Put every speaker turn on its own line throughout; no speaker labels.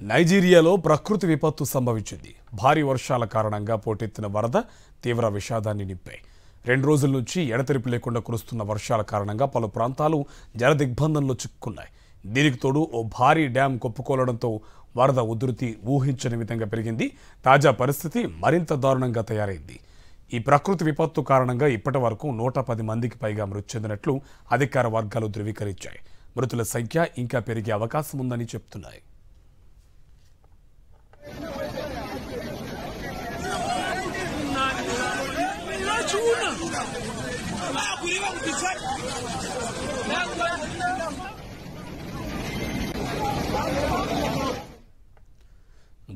నైజీరియాలో ప్రకృతి విపత్తు సంభవించింది. భారీ వర్షాల కారణంగా పోటెత్తిన వరద తీవ్ర విషాదాన్ని నింపాయి. 2 రోజుల నుంచి ఎడతెరిపి లేకుండా కురుస్తున్న వర్షాల కారణంగా పలు ప్రాంతాలు జలదిగ్బంధంలో చిక్కుకున్నాయి. దీనికి తోడు ఓ భారీ డ్యాం కొప్పుకోలడంతో వరద ఉధృతి ఊహించని విధంగా పెరిగింది. తాజా పరిస్థితి మరింత దారుణంగా తయారైంది. ఈ ప్రకృతి విపత్తు కారణంగా ఇప్పటి వరకు 110 మందికి పైగా మృతి చెందినట్లు అధికార వర్గాలు ధృవీకరించాయి. మృతుల సంఖ్య ఇంకా పెరిగే అవకాశం ఉందని చెప్తున్నాయి.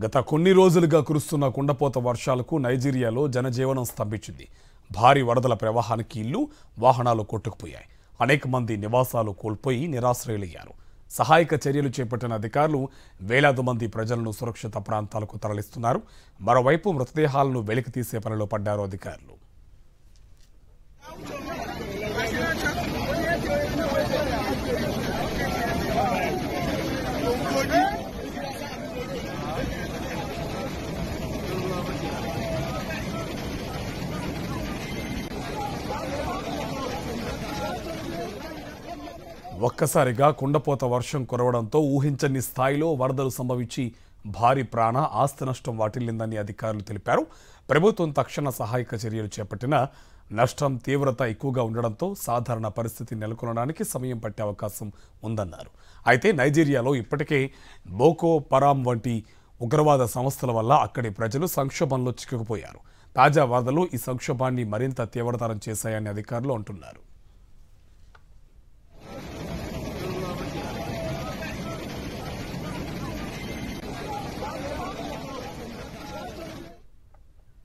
గత కొన్ని రోజులుగా కురుస్తున్న కుండపోత వర్షాలకు నైజీరియాలో జనజీవనం స్తంభించింది. భారీ వరదల ప్రవాహానికి ఇల్లు, వాహనాలు కొట్టుకుపోయాయి. అనేక మంది నివాసాలు కోల్పోయి నిరాశ్రయులయ్యారు. సహాయక చర్యలు చేపట్టిన అధికారులు వేలాది మంది ప్రజలను సురక్షిత ప్రాంతాలకు తరలిస్తున్నారు. మరోవైపు మృతదేహాలను వెలికి తీసే పనిలో పడ్డారు అధికారులు. ఒక్కసారిగా కుండపోత వర్షం కురవడంతో ఊహించని స్థాయిలో వరదలు సంభవించి భారీ ప్రాణ ఆస్తి నష్టం వాటిల్లిందని అధికారులు తెలిపారు. ప్రభుత్వం తక్షణ సహాయక చర్యలు చేపట్టినా నష్టం తీవ్రత ఎక్కువగా ఉండడంతో సాధారణ పరిస్థితి నెలకొనడానికి సమయం పట్టే అవకాశం ఉందన్నారు. అయితే నైజీరియాలో ఇప్పటికే బోకో హరామ్ వంటి ఉగ్రవాద సంస్థల వల్ల అక్కడి ప్రజలు సంక్షోభంలో చిక్కుకుపోయారు. తాజా వరదలు ఈ సంక్షోభాన్ని మరింత తీవ్రతరం చేశాయని అధికారులు అంటున్నారు.